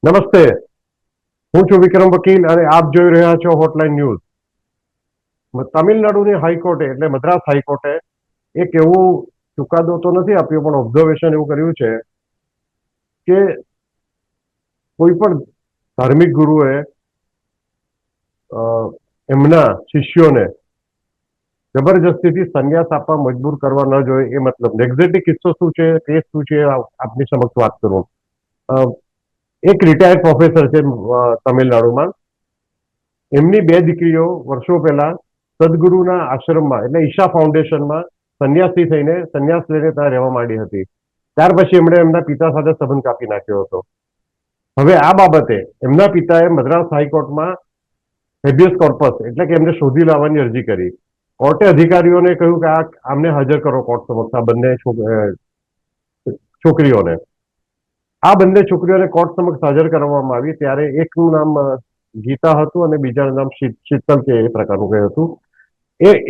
નમસ્તે, હું છું વિક્રમ વકીલ અને આપ જોઈ રહ્યા છો હોટલાઇન ન્યૂઝ. તમિલનાડુની હાઈકોર્ટે એટલે મદ્રાસ હાઈકોર્ટે એક એવું ચુકાદો તો નથી આપ્યો પણ ઓબ્ઝર્વેશન એવું કર્યું છે કે કોઈ પણ ધાર્મિક ગુરુએ એમના શિષ્યોને જબરજસ્તીથી સંન્યાસ આપવા મજબૂર કરવા ન જોઈએ. એ મતલબ એક્ઝેક્ટલી કિસ્સો શું છે, કેસ શું છે, આપની સમક્ષ વાત કરું. એક રિટાયર્ડ પ્રોફેસર છે તમિલનાડુમાં. એમની બે દીકરીઓ વર્ષો પહેલા સદગુરુના આશ્રમમાં એટલે ઈશા ફાઉન્ડેશનમાં સંન્યાસી થઈને સંન્યાસ લઈને ત્યાં રહેવા માંડી હતી. ત્યાર પછી એમણે એમના પિતા સાથે સંબંધ કાપી નાખ્યો હતો. હવે આ બાબતે એમના પિતાએ મદ્રાસ હાઈકોર્ટમાં હેબિયસ કોર્પસ એટલે કે એમને શોધી લાવવાની અરજી કરી. કોર્ટે અધિકારીઓને કહ્યું કે આમને હાજર કરો કોર્ટ સમક્ષ, આ બંને છોકરીઓને. આ બંને છોકરીઓને કોર્ટ સમક્ષ હાજર કરવામાં આવી. ત્યારે એકનું નામ ગીતા હતું અને બીજાનું નામ શીતલ કે એ પ્રકારનું કંઈ હતું.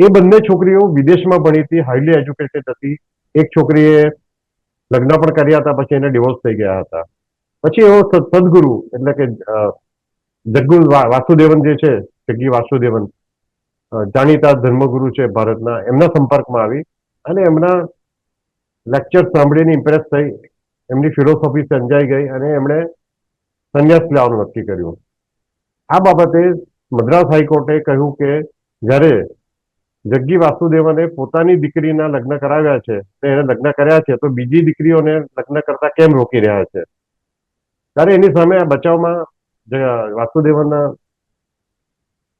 એ બંને છોકરીઓ વિદેશમાં ભણી હતી, હાઈલી એજ્યુકેટેડ હતી. એક છોકરીએ લગ્ન પણ કર્યા હતા, પછી એને ડિવોર્સ થઈ ગયા હતા. પછી એવો સદગુરુ એટલે કે જગ્ગુ વાસુદેવન જે છે, જગ્ગી વાસુદેવન જાણીતા ધર્મગુરુ છે ભારતના, એમના સંપર્કમાં આવી અને એમના લેક્ચર સાંભળીને ઇમ્પ્રેસ થઈ. એમની ફિલોસોફી સમજાઈ ગઈ અને એમણે સંન્યાસ લેવાનું નક્કી કર્યું. આ બાબતે મદ્રાસ હાઈકોર્ટે કહ્યું કે જ્યારે જગ્ગી વાસુદેવને પોતાની દીકરીના લગ્ન કરાવ્યા છે, એને લગ્ન કર્યા છે, તો બીજી દીકરીઓને લગ્ન કરતા કેમ રોકી રહ્યા છે? ત્યારે એની સામે આ બચાવમાં વાસુદેવનના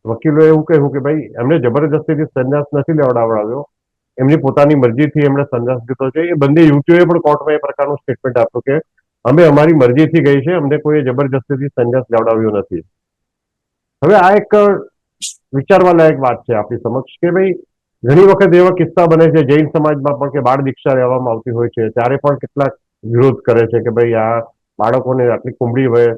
વકીલોએ એવું કહ્યું કે ભાઈ એમને જબરજસ્તીથી સંન્યાસ નથી લેવડાવ્યો, એમની પોતાની મરજીથી એમણે સંન્યાસ લીધો છે. એ બંને યુવતીઓએ પણ કોર્ટમાં એ પ્રકારનું સ્ટેટમેન્ટ આપ્યું કે અમે અમારી મરજીથી ગઈ છે, અમને કોઈ જબરજસ્તીથી સંન્યાસ લેવડાવ્યો નથી. હવે આ એક વિચારવા લાયક વાત છે આપણી સમક્ષ કે ભાઈ ઘણી વખત એવા કિસ્સા બને છે જૈન સમાજમાં પણ કે બાળ દીક્ષા લેવામાં આવતી હોય છે, ત્યારે પણ કેટલાક વિરોધ કરે છે કે ભાઈ આ બાળકોને આટલી કુંબળી વયે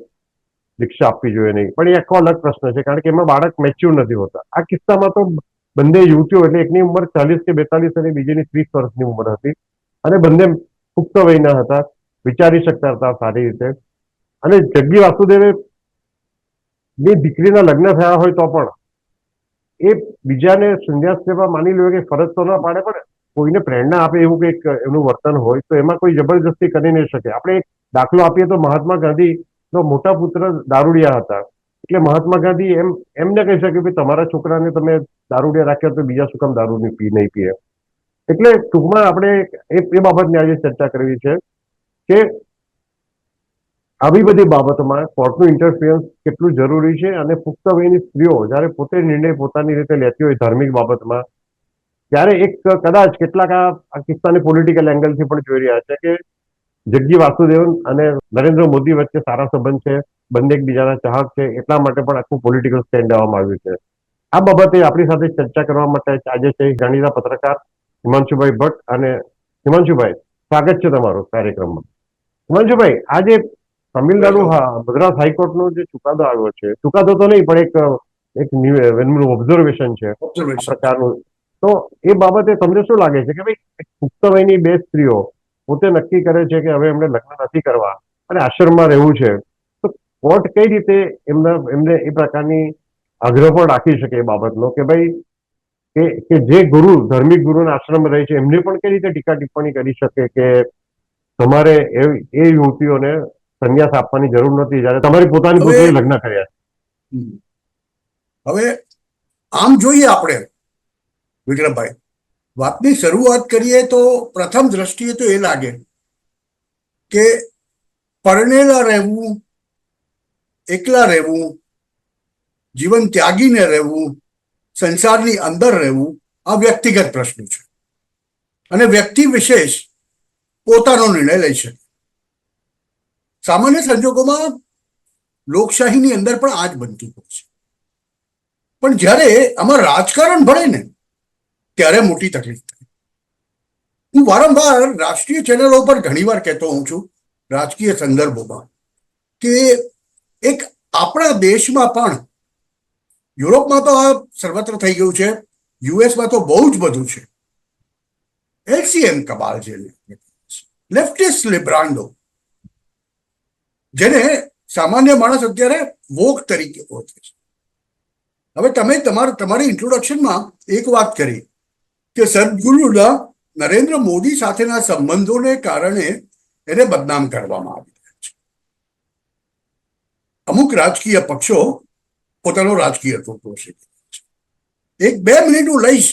દીક્ષા આપવી જોઈએ નહીં. પણ એ આખો અલગ પ્રશ્ન છે, કારણ કે એમાં બાળક મેચ્યોર નથી હોતા. આ કિસ્સામાં તો બંને યુવતીઓ એટલે એકની ઉંમર 40 કે 42 અને બીજીની 30 વર્ષની ઉંમર હતી અને બંને પુખ્ત વયના હતા, વિચારી શકતા હતા સારી રીતે. અને જગ્ગી વાસુદેવે બે દીકરીના લગ્ન થયા હોય તો પણ એ બીજાને સંન્યાસ લેવા માની લો કે ફરજ તો ના પાડે, પણ કોઈને પ્રેરણા આપે એવું કંઈક એનું વર્તન હોય તો એમાં કોઈ જબરજસ્તી કરી નહીં શકે. આપણે એક દાખલો આપીએ તો મહાત્મા ગાંધીનો મોટા પુત્ર દારૂડિયા હતા, એટલે મહાત્મા ગાંધી એમને કહી શકે કે તમારા છોકરાને તમે દારૂડિયા રાખ્યા તો બીજા શું કામ દારૂ નહીં પીએ. એટલે ટૂંકમાં આપણે એ બાબતની આજે ચર્ચા કરવી છે કે આવી બધી બાબતોમાં કોર્ટનું ઇન્ટરફિયરન્સ કેટલું જરૂરી છે અને પુખ્ત વયની સ્ત્રીઓ જ્યારે પોતે નિર્ણય પોતાની રીતે લેતી હોય ધાર્મિક બાબતમાં, ત્યારે એક કદાચ કેટલાક આ કિસ્સાને પોલિટિકલ એંગલથી પણ જોઈ રહ્યા છે કે જગ્ગી વાસુદેવન અને નરેન્દ્ર મોદી વચ્ચે સારા સંબંધ છે, બંને એકબીજાના ચાહક છે, એટલા માટે પણ આખું પોલિટિકલ સ્ટેન્ડ લેવામાં આવ્યું છે. આ બાબતે આપણી સાથે ચર્ચા કરવા માટે આજે છે જાણીતા પત્રકાર હિમાંશુભાઈ ભટ્ટ. અને હિમાંશુભાઈ, સ્વાગત છે તમારું કાર્યક્રમમાં. હિમાંશુભાઈ, આજે તમિલનાડુ મદ્રાસ હાઈકોર્ટનો જે ચુકાદો આવ્યો છે, ચુકાદો તો નહીં પણ એક ઓબ્ઝર્વેશન છે આ પ્રકારનું, તો એ બાબતે તમને શું લાગે છે કે ભાઈ પુખ્ત વયની બે સ્ત્રીઓ પોતે નક્કી કરે છે કે હવે એમને લગ્ન નથી કરવા અને આશ્રમમાં રહેવું છે, તો કોર્ટ કઈ રીતે એમને એ પ્રકારની આગ્રહ પણ રાખી શકે એ બાબતનો કે ભાઈ કે જે ગુરુ ધાર્મિક ગુરુના આશ્રમ રહે છે એમને પણ કઈ રીતે ટીકા ટિપ્પણી કરી શકે કે તમારે એ યુવતીઓને સંન્યાસ આપવાની જરૂર નથી જ્યારે તમારી પોતાની પુત્રીએ લગ્ન કર્યા? હવે આમ જોઈએ આપણે વિક્રમભાઈ, વાતની શરૂઆત કરીએ તો પ્રથમ દ્રષ્ટિએ તો એ લાગે કે પરણેલા રહેવું, એકલા રહેવું, જીવન ત્યાગીને રહેવું, સંસારની અંદર રહેવું આ વ્યક્તિગત પ્રશ્ન છે અને વ્યક્તિ વિશેષ પોતાનો નિર્ણય લઈ શકે. સામાન્ય સંજોગોમાં લોકશાહીની અંદર પણ આ જ બનતું હોય છે, પણ જ્યારે આમાં રાજકારણ ભળે ને ત્યારે મોટી તકલીફ થાય. હું વારંવાર રાષ્ટ્રીય ચેનલો પર ઘણીવાર કહેતો હોઉં છું રાજકીય સંદર્ભોમાં કે એક આપણા દેશમાં પણ, યુરોપમાં તો આ સર્વત્ર થઈ ગયું છે, યુએસમાં તો બહુ જ બધું છે, એલસીએમ કબાલ જે લેફ્ટિસ્ટ લિબ્રાન્ડો જેને સામાન્ય માણસ અત્યારે વોક તરીકે ઓળખે છે. હવે તમે તમારી ઇન્ટ્રોડક્શનમાં એક વાત કરી કે સદગુરુના નરેન્દ્ર મોદી સાથેના સંબંધોને કારણે એને બદનામ કરવામાં આવી રહ્યા છે. અમુક રાજકીય પક્ષો પોતાનો રાજકીય ટોટો છે. 1-2 મિનિટ હું લઈશ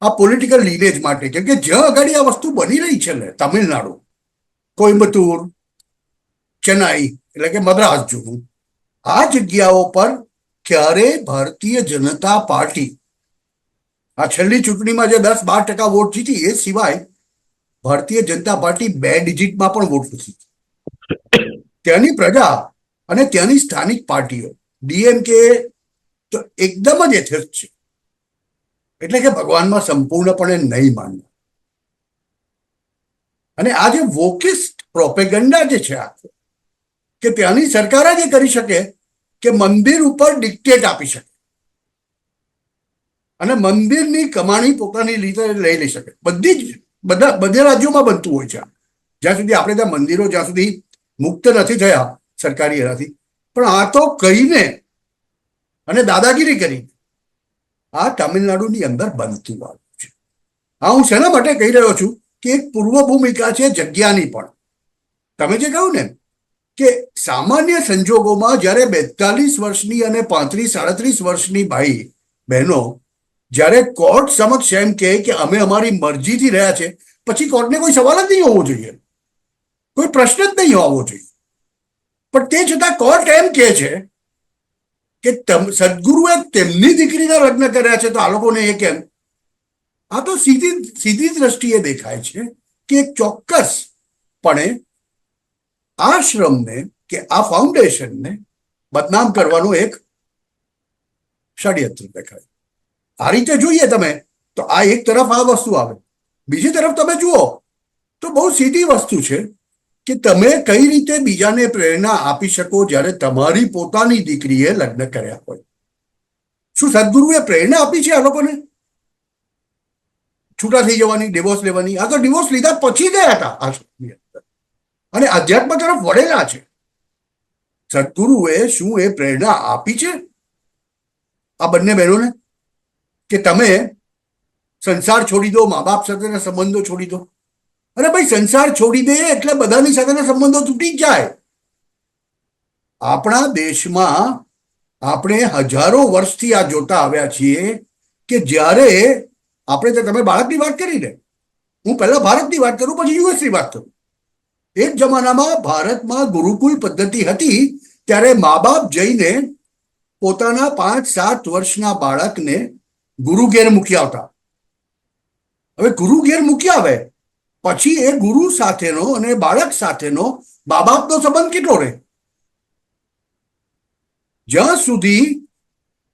આ પોલિટિકલ લીનેજ માટે, કેમ કે જ્યાં આગળ આ વસ્તુ બની રહી છે ને, તમિલનાડુ, કોઇમ્બતુર, ચેન્નાઈ એટલે કે મદ્રાસ જુનું, આ જગ્યાઓ પર ક્યારે ભારતીય જનતા પાર્ટી આ છેલ્લી ચૂંટણીમાં જે 10-12% વોટ જીતી એ સિવાય ભારતીય જનતા પાર્ટી 2 ડિજિટમાં પણ વોટ નથી. ત્યાંની પ્રજા અને ત્યાંની સ્થાનિક પાર્ટીઓ ડીએમકે તો એકદમ જ એથેસ્ટ છે, એટલે કે ભગવાનમાં સંપૂર્ણપણે નહીં માનવું. અને આ જે વોકિસ્ટ પ્રોપેગન્ડા જે છે આખો, કે ત્યાંની સરકાર જ એ કરી શકે કે મંદિર ઉપર ડિક્ટેટ આપી શકે અને મંદિરની કમાણી પોતાની રીતે લઈ શકે. બધા રાજ્યોમાં બનતું હોય છે. જ્યાં સુધી આપણે ત્યાં મંદિરો જ્યાં સુધી મુક્ત નથી થયા સરકારી એનાથી, પણ આ તો કહીને અને દાદાગીરી કરીને આ તમિલનાડુની અંદર બનતું આવ્યું છે. હા, હું શેના માટે કહી રહ્યો છું કે એક પૂર્વ ભૂમિકા છે જગ્યાની પણ. તમે જે કહ્યું ને કે સામાન્ય સંજોગોમાં જ્યારે 42 વર્ષની અને 35-37 વર્ષની ભાઈ બહેનો જ્યારે કોર્ટ સમક્ષ એમ કહે કે અમે અમારી મરજીથી રહ્યા છે, પછી કોર્ટને કોઈ સવાલ જ નહીં હોવો જોઈએ, કોઈ પ્રશ્ન જ નહીં હોવો જોઈએ. પણ તે છતાં કોર્ટ એમ કહે છે કે સદગુરુએ તેમની દીકરીના લગ્ન કર્યા છે, તો આ લોકોને એ કેમ? આ તો સીધી દ્રષ્ટિએ દેખાય છે કે એક ચોક્કસપણે આશ્રમને કે આ ફાઉન્ડેશનને બદનામ કરવાનું એક ષડયંત્ર દેખાય. આ રીતે જોઈએ તમે તો આ એક તરફ આ વસ્તુ આવે, બીજી તરફ તમે જુઓ તો બહુ સીધી વસ્તુ છે કે તમે કઈ રીતે બીજાને પ્રેરણા આપી શકો જ્યારે તમારી પોતાની દીકરીએ લગ્ન કર્યા હોય. શું સદગુરુએ પ્રેરણા આપી છે આ લોકોને છૂટા થઈ જવાની, ડિવોર્સ લેવાની? આ તો ડિવોર્સ લીધા પછી ગયા હતા આશ્રમની અંદર અને અધ્યાત્મ તરફ વળેલા છે. સદગુરુએ શું એ પ્રેરણા આપી છે આ બંને બહેનોને કે તમે સંસાર છોડી દો, મા બાપ સાથેના સંબંધો છોડી દો? અરે ભાઈ, સંસાર છોડી દે એટલે બધાની સાથેના સંબંધો તૂટી જ જાય. આપણા દેશમાં આપણે હજારો વર્ષથી આ જોતા આવ્યા છીએ કે જ્યારે આપણે તમે બાળકની વાત કરી ને, હું પહેલા ભારતની વાત કરું પછી યુએસની વાત કરું. એક જમાનામાં ભારતમાં ગુરુકુલ પદ્ધતિ હતી, ત્યારે મા બાપ જઈને પોતાના 5-7 વર્ષના બાળકને ગુરુ ઘેર મૂકી આવતા. હવે ગુરુ ઘેર મૂકી આવે પછી એ ગુરુ સાથેનો અને બાળક સાથેનો મા બાપનો સંબંધ કેટલો રહે? જ્યાં સુધી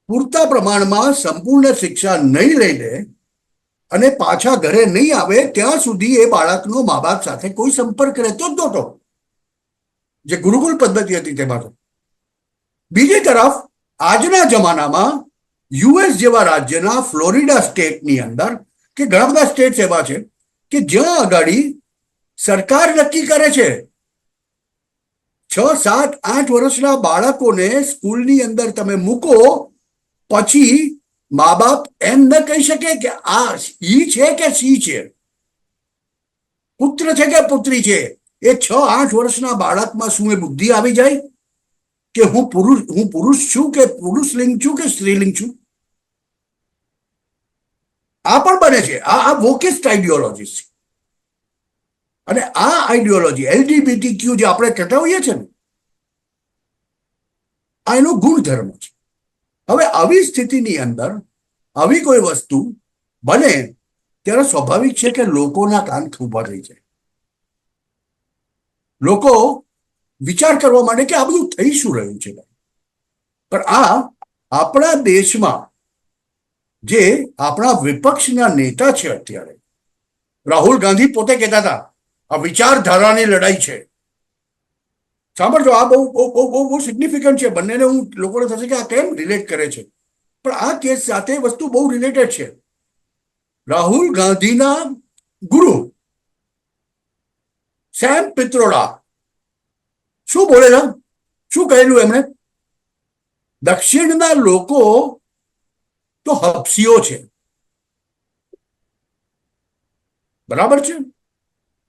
પૂરતા પ્રમાણમાં સંપૂર્ણ શિક્ષા નહીં લઈ લે અને પાછા ઘરે નહીં આવે ત્યાં સુધી એ બાળકનો મા બાપ સાથે કોઈ સંપર્ક રહેતો જ નહોતો, જે ગુરુકુલ પદ્ધતિ હતી તેમાં. તો બીજી તરફ આજના જમાનામાં યુએસ જેવા રાજ્યના ફ્લોરિડા સ્ટેટની અંદર કે ઘણા બધા સ્ટેટ એવા છે કે જ્યાં આગાડી સરકાર નક્કી કરે છે 6-7-8 વર્ષના બાળકોને સ્કૂલની અંદર તમે મૂકો, પછી મા બાપ એમ ન કહી શકે કે આ ઈ છે કે સી છે, પુત્ર છે કે પુત્રી છે. એ 6-8 વર્ષના બાળકમાં શું એ બુદ્ધિ આવી જાય કે હું પુરુષ છું કે પુરુષલિંગ છું કે સ્ત્રીલિંગ છું? આ પણ બને છે. આ વોકિસ્ટ આઈડિયોલોજી છે. અને આ આઈડિયોલોજી એલજીબીટીક્યુ જે આપણે કહેતા હોઈએ છીએ ને, આ એનો ગુણધર્મ છે. હવે આવી સ્થિતિની અંદર આવી કોઈ વસ્તુ બને ત્યારે સ્વાભાવિક છે કે લોકોના કાન ઊભા થઈ જાય. લોકો વિચાર કરવા માંડે કે આ બધું થઈ શું રહ્યું છે. પણ આ આપણા દેશમાં જે આપણા વિપક્ષના નેતા છે અત્યારે, રાહુલ ગાંધી પોતે કહેતા હતા આ વિચારધારાની લડાઈ છે. સાંભળજો, આ બહુ બહુ બહુ બહુ સિગ્નિફિકન્ટ છે. બંનેને હું લોકોને થશે કે આ કેમ રિલેટ કરે છે, પણ આ કેસ સાથે વસ્તુ બહુ રિલેટેડ છે. રાહુલ ગાંધીના ગુરુ સેમ પિત્રોડા શું બોલેલા શું કહેલું એમણે? દક્ષિણના લોકો તો હપસીઓ છે. બરાબર છે.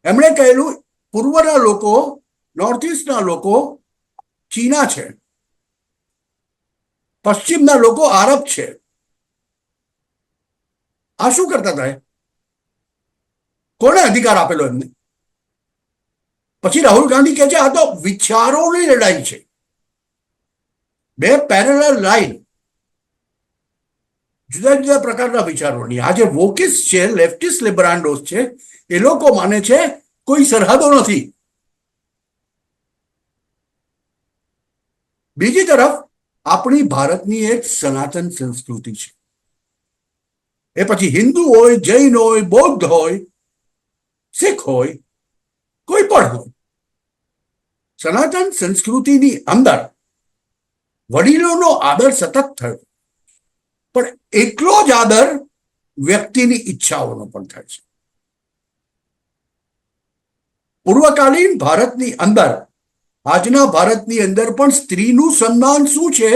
એમણે કહેલું પૂર્વના લોકો, નોર્થ ઇસ્ટના લોકો ચીના છે, પશ્ચિમના લોકો આરબ છે. આ શું કરતા હતા? કોને અધિકાર આપેલો એમને? પછી રાહુલ ગાંધી કહે છે આ તો વિચારોની લડાઈ છે. બે પેરેલલ લાઈન, જુદા જુદા પ્રકારના વિચારોની. આ જે વોકિસ્ટ છે, લેફ્ટિસ્ટ લિબરાન્ડોસ છે, એ લોકો માને છે કોઈ સરહદો નથી. બીજી તરફ આપણી ભારતની એક સનાતન સંસ્કૃતિ છે. એ પછી હિન્દુ હોય, જૈન હોય, બૌદ્ધ હોય, શીખ હોય, કોઈ પણ હોય, સનાતન સંસ્કૃતિની અંદર વડીલોનો આદર સતત થયો, પણ એટલો જ આદર વ્યક્તિની ઈચ્છાઓનો પણ થાય છે. પૂર્વકાલીન ભારતની અંદર, આજના ભારતની અંદર પણ સ્ત્રીનું સન્માન શું છે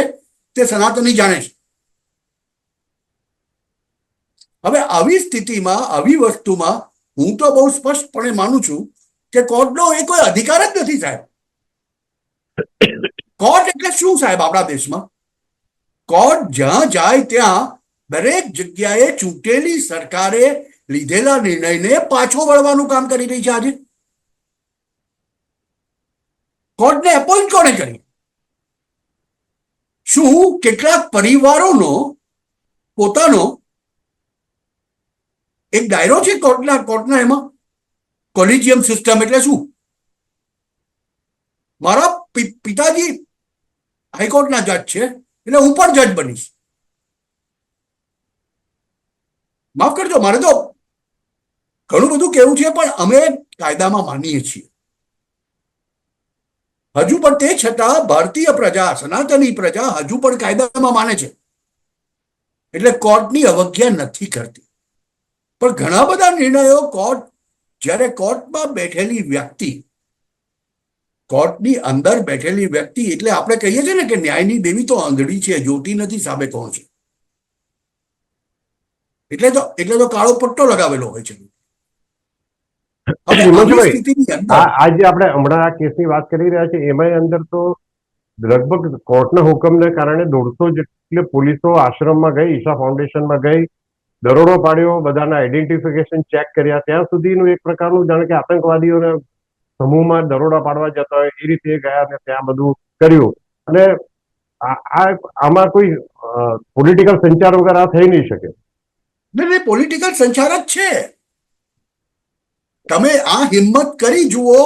તે સનાતની જાણે છે. હવે આવી સ્થિતિમાં, આવી વસ્તુમાં હું તો બહુ સ્પષ્ટપણે માનું છું કે કોર્ટનો એ કોઈ અધિકાર જ નથી સાહેબ. કોર્ટ એટલે શું સાહેબ? આપણા દેશમાં કોર્ટ જ્યાં જાય ત્યાં દરેક જગ્યાએ ચૂંટેલી સરકારે લીધેલા નિર્ણયને પાછો વળવાનું કામ કરી રહી છે. આજે કોર્ટને એપોઇન્ટ કોણે કરી? શું કેટલાક પરિવારોનો પોતાનો એક દાયરો છે કોર્ટના એમાં? કોલિજિયમ સિસ્ટમ એટલે શું? મારા પિતાજી હાઈકોર્ટના જજ છે, એટલે હું પણ જજ બનીશ. માફ કરજો, મારે તો ઘણું બધું કહેવું છે, પણ અમે કાયદામાં માનીએ છીએ. હજુ પણ તે છતાં ભારતીય પ્રજા, સનાતની પ્રજા હજુ પણ કાયદામાં માને છે, એટલે કોર્ટની અવજ્ઞા નથી કરતી. પણ ઘણા બધા નિર્ણયો જ્યારે કોર્ટમાં બેઠેલી વ્યક્તિ, કોર્ટની અંદર બેઠેલી વ્યક્તિ, એટલે આપણે કહીએ છીએ ને કે ન્યાયની દેવી તો આંધળી છે, જોતી નથી સામે કોણ છે. એટલે તો કાળો પટ્ટો લગાવેલો હોય છે. હવે આવી સ્થિતિની અંદર આજે આપણે હમણાં આ કેસની વાત કરી રહ્યા છીએ, એમાં અંદર તો લગભગ કોર્ટના હુકમને કારણે 150 જેટલી પોલીસો આશ્રમમાં ગઈ, ઈશા ફાઉન્ડેશનમાં ગઈ, દરોડો પાડ્યો, બધાના આઈડેન્ટિફિકેશન ચેક કર્યા. ત્યાં સુધીનું એક પ્રકારનું જાણે કે આતંકવાદીઓને સમૂહમાં દરોડા પાડવા જતા હોય એ રીતે ગયા અને ત્યાં બધું કર્યું. અને આમાં કોઈ પોલિટિકલ સંચાર વગર આ થઈ નહીં શકે. નહીં, પોલિટિકલ સંચાર જ છે. તમે આ હિંમત કરી જુઓ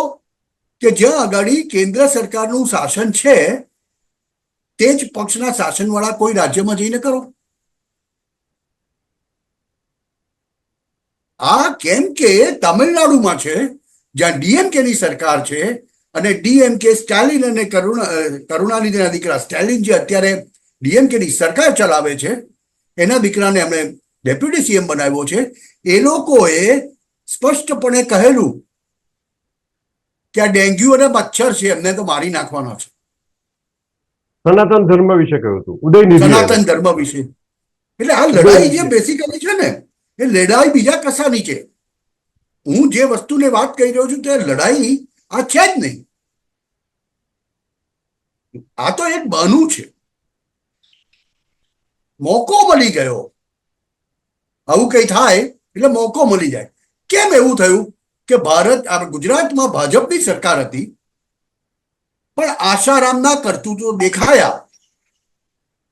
કે જ્યાં આગળ કેન્દ્ર સરકારનું શાસન છે તે જ પક્ષના શાસનવાળા કોઈ રાજ્યમાં જઈને કરો. આ કેમ કે તમિલનાડુમાં છે, જ્યાં ડીએમકેની સરકાર છે, અને ડીએમકે સ્ટાલિન અને કરુણાનિધિના દીકરા સ્ટાલિન જે અત્યારે ડીએમકેની સરકાર ચલાવે છે, એના દીકરાને એમણે ડેપ્યુટી સીએમ બનાવ્યો છે. એ લોકોએ સ્પષ્ટપણે કહેલું કે આ ડેન્ગ્યુ અને મચ્છર છે, એમને તો મારી નાખવાના છે. સનાતન ધર્મ વિશે કહ્યું હતું ઉદયનિધિ, સનાતન ધર્મ વિશે. એટલે આ લડાઈ જે બેસિકલી છે ને, એ લડાઈ બીજા કશાની છે. હું જે વસ્તુને વાત કરી રહ્યો છું તે લડાઈ આ છે જ નહીં. આ તો એક બહાનું છે. મોકો મળી ગયો, આવું કઈ થાય એટલે મોકો મળી જાય. કેમ એવું થયું કે ગુજરાતમાં ભાજપની સરકાર હતી, પણ આશારામના કરતૂતો દેખાયા,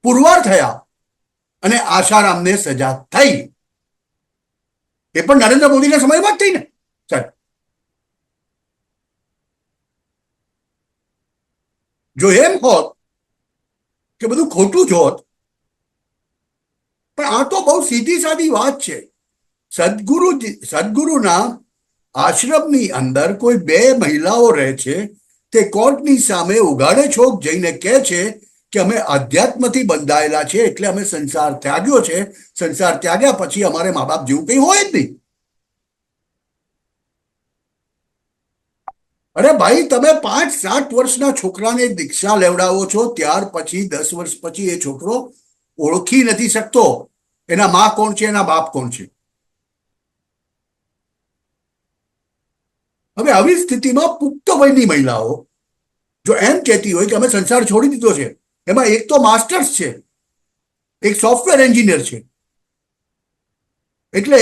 પુરવાર થયા, અને આશારામને સજા થઈ. એ પણ નરેન્દ્ર મોદીના સમયમાં જ થઈ ને સાહેબ. જો એમ હોત કે બધું ખોટું જ હોત, પણ આ તો બહુ સીધી સાદી વાત છે. સદગુરુના આશ્રમની અંદર કોઈ 2 મહિલાઓ રહે છે, તે કોર્ટની સામે ઉઘાડે છોક જઈને કહે છે કે અમે આધ્યાત્મથી બંધાયેલા છે, એટલે અમે સંસાર ત્યાગ્યો છે, સંસાર ત્યાગ્યા પછી અમારે મા બાપ જેવું કંઈ હોય જ નહીં. અરે ભાઈ, તમે 5-7 વર્ષના છોકરાને દીક્ષા લેવડાવો છો, ત્યાર પછી 10 વર્ષ પછી એ છોકરો ઓળખી નથી શકતો એના માં કોણ છે, એના બાપ કોણ છે. હવે આવી સ્થિતિમાં પુખ્ત વયની મહિલાઓ જો એમ કહેતી હોય કે અમે સંસાર છોડી દીધો છે, એમાં એક તો માસ્ટર્સ છે, એક સોફ્ટવેર એન્જિનિયર છે, એટલે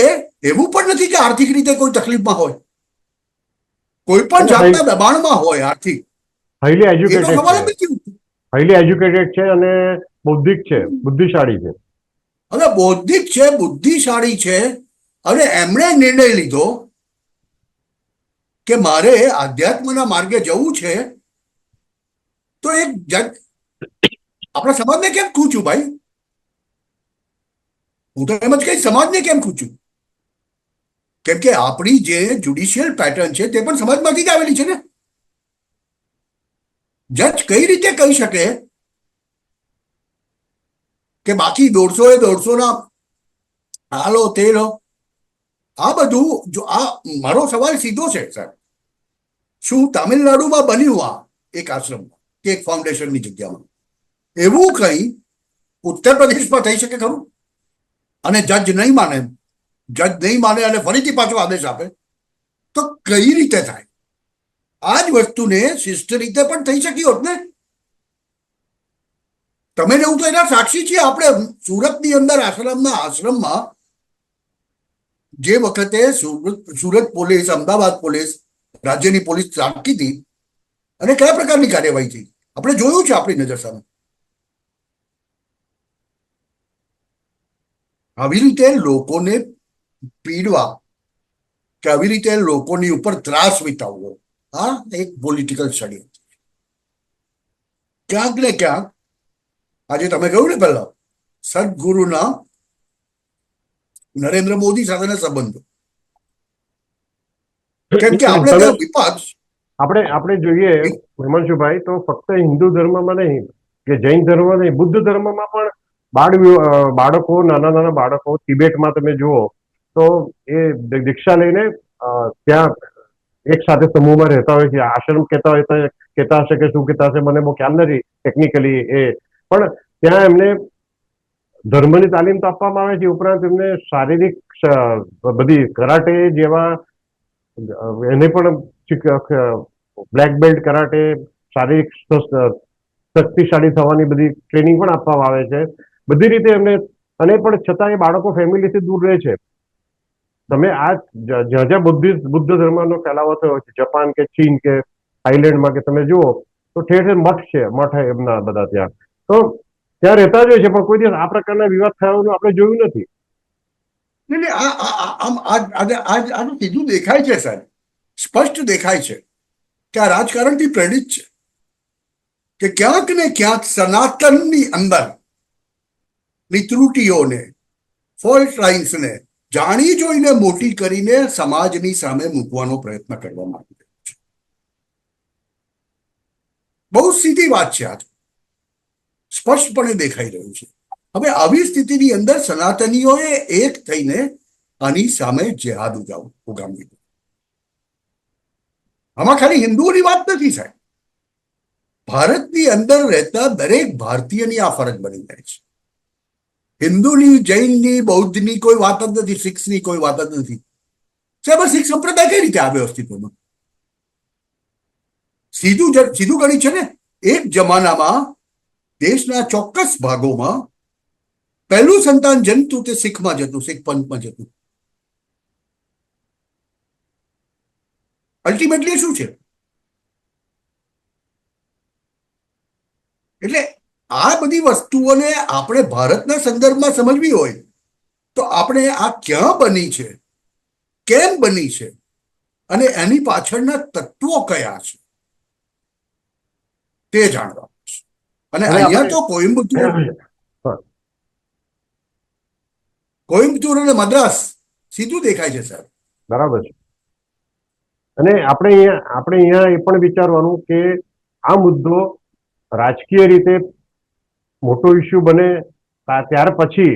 એવું પણ નથી કે આર્થિક રીતે કોઈ તકલીફમાં હોય, કોઈ પણ જાતના દબાણમાં હોય આર્થિક, હાઈલી એ તો એજ્યુકેટેડ સવાલ છે, જ નથી ઉઠતો. હાઈલી એજ્યુકેટેડ છે અને બૌદ્ધિક છે, બુદ્ધિશાળી છે. હવે બૌદ્ધિક છે, બુદ્ધિશાળી છે, અને એમણે નિર્ણય લીધો કે મારે આધ્યાત્મના માર્ગે જવું છે, તો એક આપણા સમાજને કેમ ખૂંચ્યું ભાઈ? હું તો એમ જ કહીશ, સમાજને કેમ ખૂંચ્યું? કેમ કે આપણી જે જ્યુડિશિયલ પેટર્ન છે તે પણ સમાજમાંથી જ આવેલી છે ને. જજ કઈ રીતે કહી શકે કે બાકી 150 ના હાલો તે લો? આ બધું જો આ મારો સવાલ સીધો છે સાહેબ, શું તામિલનાડુમાં બન્યું આ એક આશ્રમમાં કે એક ફાઉન્ડેશનની જગ્યામાં, એવું કંઈ ઉત્તર પ્રદેશમાં થઈ શકે ખરું? અને જજ નહીં માને અને ફરીથી પાછો આદેશ આપે તો કઈ રીતે થાય? આ જ વસ્તુને શિષ્ટ રીતે પણ થઈ શકી હોત ને. તમે ને હું તો એના સાક્ષી છીએ. આપણે સુરતની અંદર આશ્રમમાં જે વખતે સુરત પોલીસ, અમદાવાદ પોલીસ, રાજ્યની પોલીસ ચાલકી હતી અને કયા પ્રકારની કાર્યવાહી થઈ આપણે જોયું છે આપણી નજર સામે. આવી રીતે લોકોને પીડવા કે આવી રીતે લોકોની ઉપર ત્રાસ વિતાવવો, આ એક પોલિટિકલ ષડયંત્ર. ક્યાંક ને ક્યાંક આજે તમે કહ્યું ને પહેલા સદગુરુના નરેન્દ્ર મોદી સાથેના સંબંધો, કેમ કે આપણે ત્યાં વિપક્ષ આપણે જોઈએ હિમાંશુભાઈ, તો ફક્ત હિન્દુ ધર્મમાં નહીં કે જૈન ધર્મ નહીં, બુદ્ધ ધર્મમાં પણ બાળકો, નાના બાળકો તિબેટમાં તમે જુઓ તો એ દીક્ષા લઈને ત્યાં એક સાથે સમૂહમાં રહેતા હોય છે. આશ્રમ કહેતા હશે કે શું કહેતા હશે મને બહુ ખ્યાલ નથી ટેકનિકલી એ, પણ ત્યાં એમને ધર્મની તાલીમ તો આપવામાં આવે છે, ઉપરાંત એમને શારીરિક બધી કરાટે જેવા એને પણ બ્લેક બેલ્ટ કરાટે, શારીરિક શક્તિશાળી થવાની બધી ટ્રેનિંગ પણ આપવામાં આવે છે બધી રીતે એમને. અને પણ છતાં એ બાળકો ફેમિલીથી દૂર રહે છે. તમે આ જ્યાં બુદ્ધ ધર્મનો ફેલાવો થયો છે, જાપાન કે ચીન કે થાઈલેન્ડમાં કે તમે જુઓ તો ઠેર ઠેર મઠ છે, મઠ એમના બધા ત્યાં, તો ત્યાં રહેતા જ હોય છે, પણ કોઈ દિવસ આ પ્રકારના વિવાદ થયાનું આપણે જોયું નથી. આનું સીધું દેખાય છે સાહેબ, સ્પષ્ટ દેખાય છે કે આ રાજકારણથી પ્રેરિત છે, કે ક્યાંક ને ક્યાંક સનાતનની અંદર ત્રુટીઓને, ફોલ્ટ લાઇન્સને જાણી જોઈને મોટી કરીને સમાજની સામે મૂકવાનો પ્રયત્ન કરવામાં આવી રહ્યો છે. બહુ સીધી વાત છે, આ સ્પષ્ટપણે દેખાઈ રહ્યું છે. હવે આવી સ્થિતિની અંદર સનાતનીઓએ એક થઈને આની સામે જેહાદ ઉગામવી. આમાં ખાલી હિન્દુઓની વાત નથી સાહેબ, ભારતની અંદર રહેતા દરેક ભારતીયની આ ફરજ બની જાય છે. હિન્દુની, જૈનની, બૌદ્ધની કોઈ વાત જ નથી, શીખની કોઈ વાત જ નથી. સાહેબ, શીખ સંપ્રદાય કઈ રીતે આવ્યો અસ્તિત્વમાં? સીધું ગણિત છે ને. એક જમાનામાં દેશના ચોક્કસ ભાગોમાં પહેલું સંતાન જન્મતું તે શીખમાં જતું, શીખ પંથમાં જતું. અલ્ટિમેટલી શું છે? એટલે આ બધી વસ્તુઓને આપણે ભારતના સંદર્ભમાં સમજવી હોય તો આપણે આ ક્યાં બની છે, કેમ બની છે, અને એની પાછળના તત્વો કયા છે તે જાણવા છે. અને અહીંયા તો કોઈમ્બતુર અને મદ્રાસ સીધું દેખાય છે સાહેબ. બરાબર છે. અને આપણે અહીંયા એ પણ વિચારવાનું કે આ મુદ્દો રાજકીય રીતે મોટો ઇસ્યુ બને ત્યાર પછી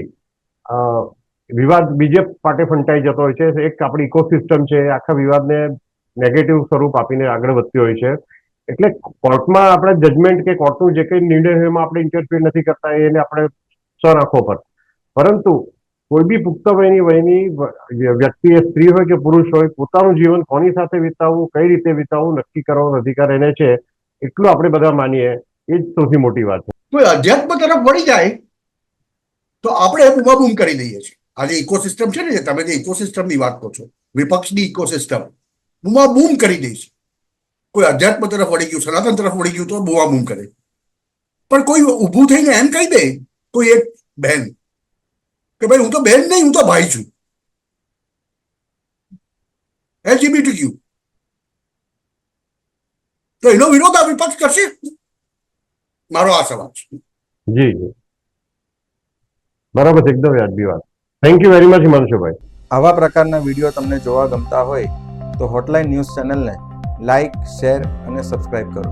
વિવાદ બીજે પાટે ફંટાઈ જતો હોય છે. એક આપણી ઇકોસિસ્ટમ છે, આખા વિવાદને નેગેટિવ સ્વરૂપ આપીને આગળ વધતી હોય છે. એટલે કોર્ટમાં આપણે જજમેન્ટ કે કોર્ટનું જે કંઈ નિર્ણય હોય એમાં આપણે ઇન્ટરફિયર નથી કરતા, એને આપણે સર આંખો પર. પરંતુ કોઈ બી પુખ્ત વયની વ્યક્તિ, એ સ્ત્રી હોય કે પુરુષ હોય, પોતાનું જીવન કોની સાથે વિતાવવું, કઈ રીતે વિતાવવું નક્કી કરવાનો અધિકાર એને છે. એટલું આપણે બધા માનીએ, એ જ સૌથી મોટી વાત છે. કોઈ અધ્યાત્મ તરફ વળી જાય તો આપણે બૂમાબૂમ કરી દઈએ છીએ. આજે ઇકોસિસ્ટમ છે ને, જે તમે જે ઇકોસિસ્ટમની વાત કરો છો, વિપક્ષની ઇકોસિસ્ટમ બૂમાબૂમ કરી દે છે. કોઈ અધ્યાત્મ તરફ વળી ગયું, સનાતન તરફ વળી ગયું તો બૂમાબૂમ કરે. પણ કોઈ ઊભું થઈને એમ કહી દે, કોઈ એક બહેન, કે ભાઈ હું તો બહેન નહીં, હું તો ભાઈ છું, LGBTQ, તો એનો વિરોધ આ વિપક્ષ કરશે? મારો આ સવાલ છે. જી જી, બરાબર છે, એકદમ વ્યાજબી વાત. થેન્ક યુ વેરી મચ હિમાંશુભાઈ. આવા પ્રકારના વિડીયો તમને જોવા ગમતા હોય તો હોટલાઇન ન્યૂઝ ચેનલને લાઇક, શેર અને સબસ્ક્રાઇબ કરો.